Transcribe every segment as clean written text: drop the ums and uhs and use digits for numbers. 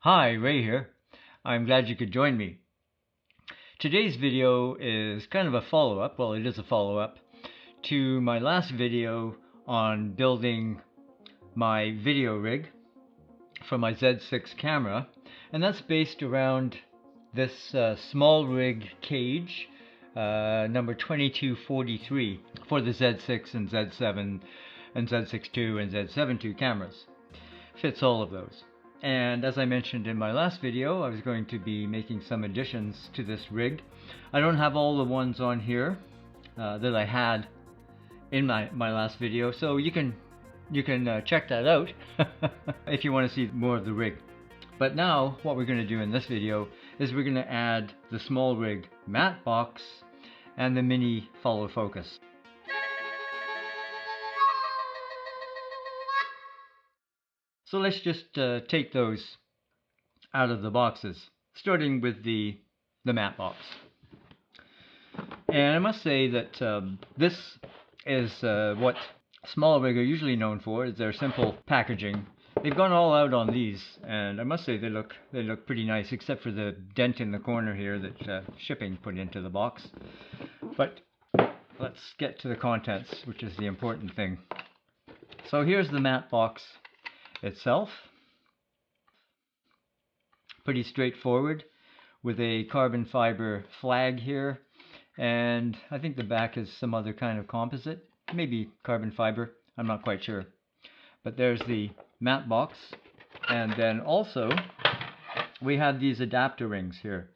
Hi, Ray here. I'm glad you could join me. Today's video is kind of a follow-up, well it is a follow-up, to my last video on building my video rig for my Z6 camera, and that's based around this SmallRig cage number 2243 for the Z6 and Z7 and Z6 II and Z7 II cameras. Fits all of those. And as I mentioned in my last video, I was going to be making some additions to this rig. I don't have all the ones on here that I had in my last video, so you can check that out if you want to see more of the rig. But now what we're going to do in this video is we're going to add the SmallRig matte box and the mini follow focus. So let's just take those out of the boxes, starting with the matte box. And I must say that this is what SmallRig are usually known for, is their simple packaging. They've gone all out on these, and I must say they look pretty nice, except for the dent in the corner here that shipping put into the box. But let's get to the contents, which is the important thing. So here's the matte box itself. Pretty straightforward, with a carbon fiber flag here, and I think the back is some other kind of composite, maybe carbon fiber, I'm not quite sure. But there's the matte box, and then also we have these adapter rings here,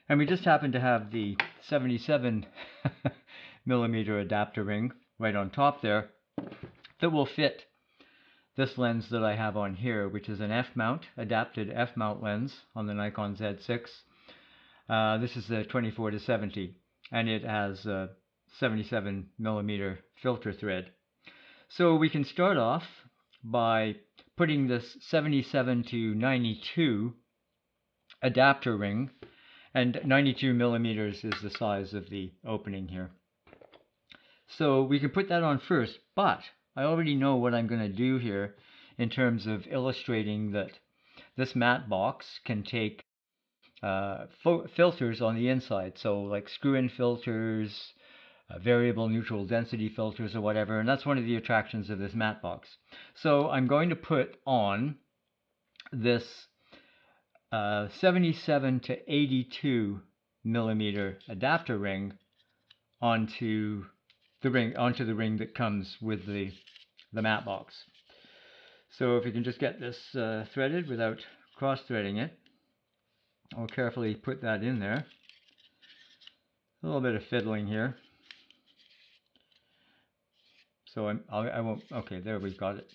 and we just happen to have the 77 millimeter adapter ring right on top there that will fit this lens that I have on here, which is an f-mount, adapted f-mount lens on the Nikon Z6. This is the 24-70, and it has a 77 millimeter filter thread. So we can start off by putting this 77-92 adapter ring, and 92 millimeters is the size of the opening here. So we can put that on first, but I already know what I'm going to do here in terms of illustrating that this matte box can take filters on the inside, so like screw-in filters, variable neutral density filters or whatever, and that's one of the attractions of this matte box. So I'm going to put on this 77-82 millimeter adapter ring onto the ring that comes with the matte box. So if you can just get this threaded without cross-threading it, I'll carefully put that in there. A little bit of fiddling here. So I won't, okay, there we've got it.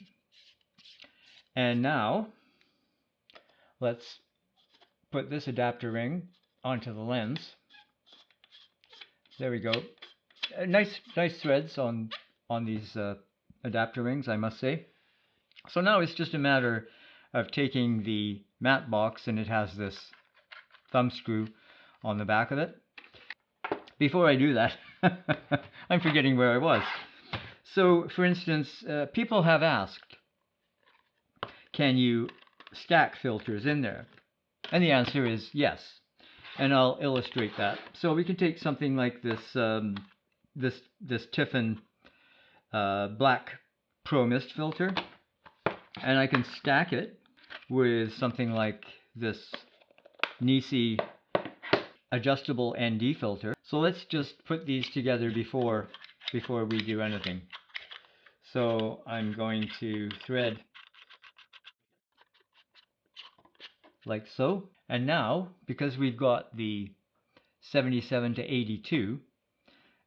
And now let's put this adapter ring onto the lens. There we go. Nice threads on these adapter rings, I must say. So now it's just a matter of taking the matte box, and it has this thumb screw on the back of it. Before I do that, I'm forgetting where I was. So, for instance, people have asked, can you stack filters in there? And the answer is yes. And I'll illustrate that. So we can take something like this this Tiffin black Pro Mist filter, and I can stack it with something like this Nisi adjustable ND filter. So let's just put these together before we do anything. So I'm going to thread like so. And now, because we've got the 77-82,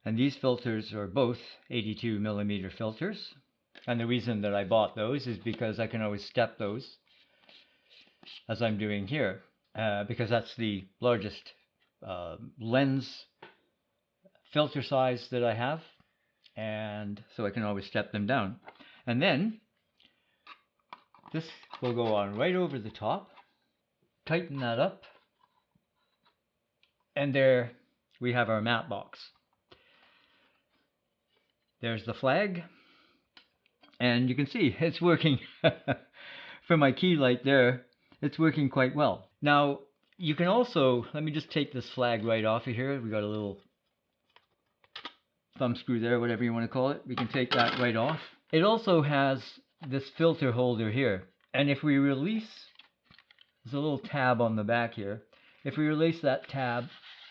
and these filters are both 82 millimeter filters, and the reason that I bought those is because I can always step those, as I'm doing here, because that's the largest lens filter size that I have, and so I can always step them down. And then this will go on right over the top. Tighten that up, and there we have our matte box. There's the flag, and you can see it's working for my key light there. it's working quite well. Now, you can also, let me just take this flag right off of here. We got a little thumb screw there, whatever you want to call it. We can take that right off. It also has this filter holder here. And if we release, there's a little tab on the back here. If we release that tab,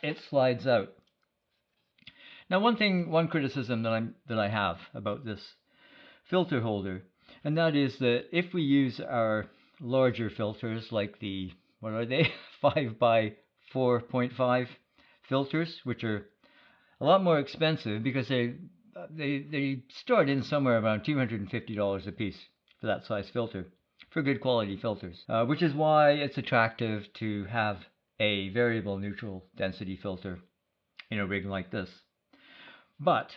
it slides out. Now, one criticism that I have about this filter holder, and that is that if we use our larger filters like the, what are they, 5 by 4.5 filters, which are a lot more expensive because they start in somewhere around $250 a piece for that size filter, for good quality filters, which is why it's attractive to have a variable neutral density filter in a rig like this. But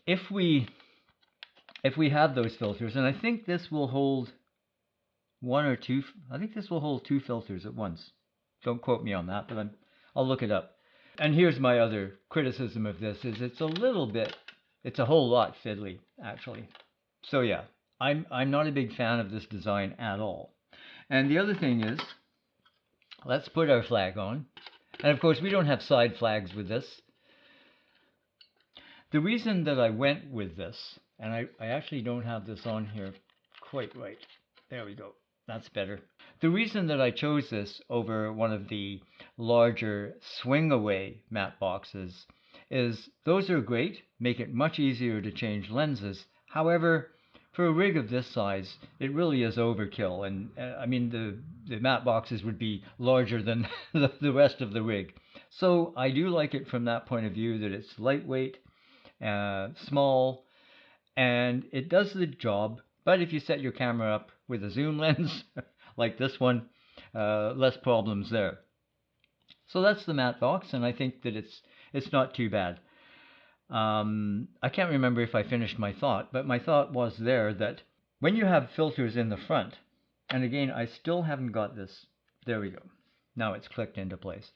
if we have those filters, and I think this will hold one or two, I think this will hold 2 filters at once. Don't quote me on that, but I'll look it up. And here's my other criticism of this, is it's a whole lot fiddly, actually. So yeah, I'm not a big fan of this design at all. And the other thing is, let's put our flag on. And of course, we don't have side flags with this. The reason that I went with this, and I actually don't have this on here quite right. There we go. That's better. The reason that I chose this over one of the larger swing away matte boxes is those are great, make it much easier to change lenses. However, for a rig of this size, it really is overkill. And I mean, the matte boxes would be larger than the rest of the rig. So I do like it from that point of view, that it's lightweight, small, and it does the job. But if you set your camera up with a zoom lens like this one, less problems there. So that's the matte box, and I think that it's not too bad. I can't remember if I finished my thought, but my thought was there that when you have filters in the front, and again, I still haven't got this. There we go. Now it's clicked into place.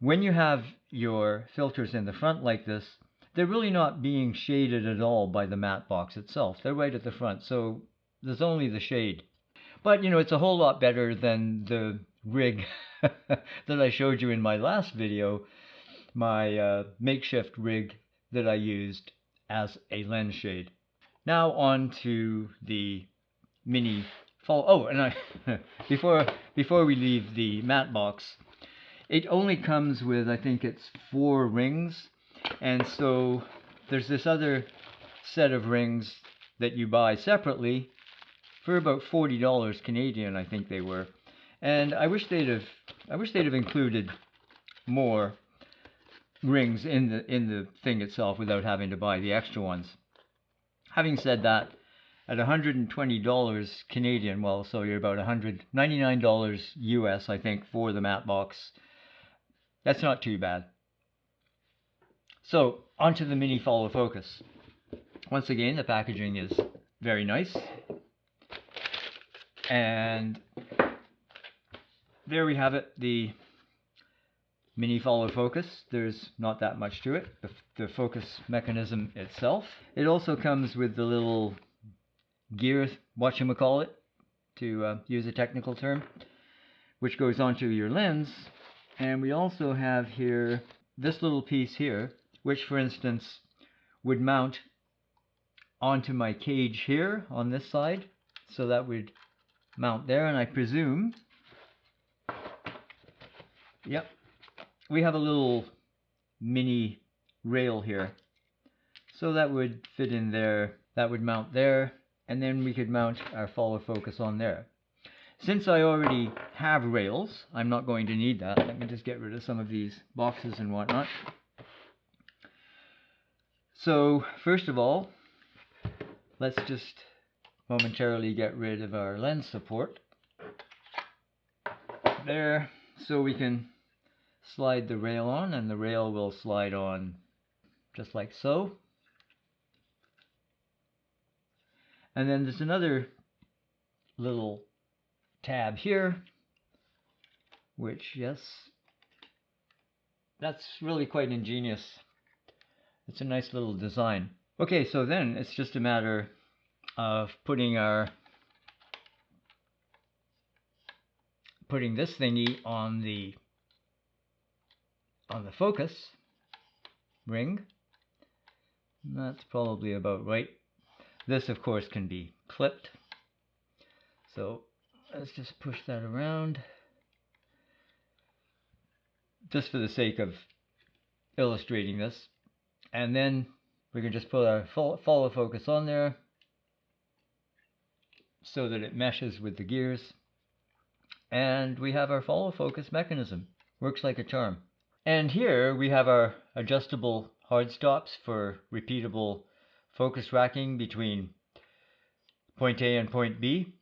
When you have your filters in the front like this, they're really not being shaded at all by the matte box itself. They're right at the front, so there's only the shade. But, you know, it's a whole lot better than the rig that I showed you in my last video, my makeshift rig that I used as a lens shade. Now on to the mini fall. Oh, and I before we leave the matte box, it only comes with, I think it's 4 rings. And so there's this other set of rings that you buy separately for about $40 Canadian, I think they were. And I wish they'd have included more rings in the thing itself without having to buy the extra ones. Having said that, at $120 Canadian, well, so you're about $199 US, I think, for the matte box. That's not too bad. So, onto the mini follow focus. Once again, the packaging is very nice. And there we have it, the mini follow focus. There's not that much to it, the focus mechanism itself. It also comes with the little gear, whatchamacallit, to use a technical term, which goes onto your lens. And we also have here this little piece here, which for instance would mount onto my cage here on this side. So that would mount there, and I presume, yep, we have a little mini rail here. So that would fit in there, that would mount there, and then we could mount our follow focus on there. Since I already have rails, I'm not going to need that. Let me just get rid of some of these boxes and whatnot. So first of all, let's just momentarily get rid of our lens support. There, so we can slide the rail on, and the rail will slide on just like so. And then there's another little tab here, which, yes, that's really quite ingenious. It's a nice little design. Okay, so then it's just a matter of putting our putting this thingy on the focus ring. That's probably about right. This, of course, can be clipped. So let's just push that around, just for the sake of illustrating this. And then we can just put our follow focus on there so that it meshes with the gears. And we have our follow focus mechanism. Works like a charm. And here we have our adjustable hard stops for repeatable focus racking between point A and point B.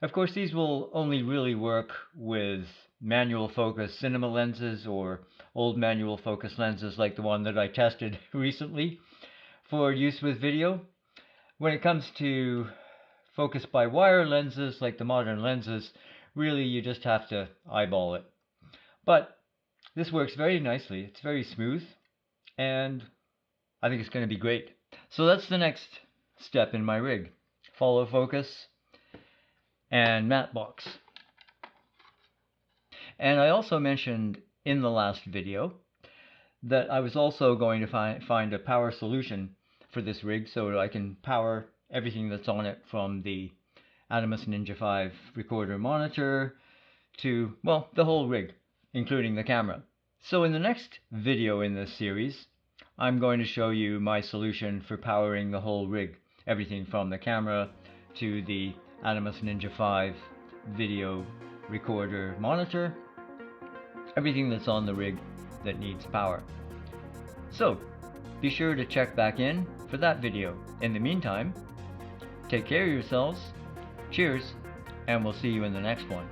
Of course, these will only really work with manual focus cinema lenses or old manual focus lenses like the one that I tested recently for use with video. When it comes to focus by wire lenses like the modern lenses, really you just have to eyeball it. But this works very nicely. It's very smooth, and I think it's going to be great. So that's the next step in my rig. Follow focus and matte box. And I also mentioned in the last video that I was also going to find a power solution for this rig so that I can power everything that's on it, from the Atomos Ninja 5 recorder monitor to, well, the whole rig, including the camera. So in the next video in this series, I'm going to show you my solution for powering the whole rig. Everything from the camera to the Atomos Ninja 5 video recorder monitor. Everything that's on the rig that needs power. So, be sure to check back in for that video. In the meantime, take care of yourselves, cheers, and we'll see you in the next one.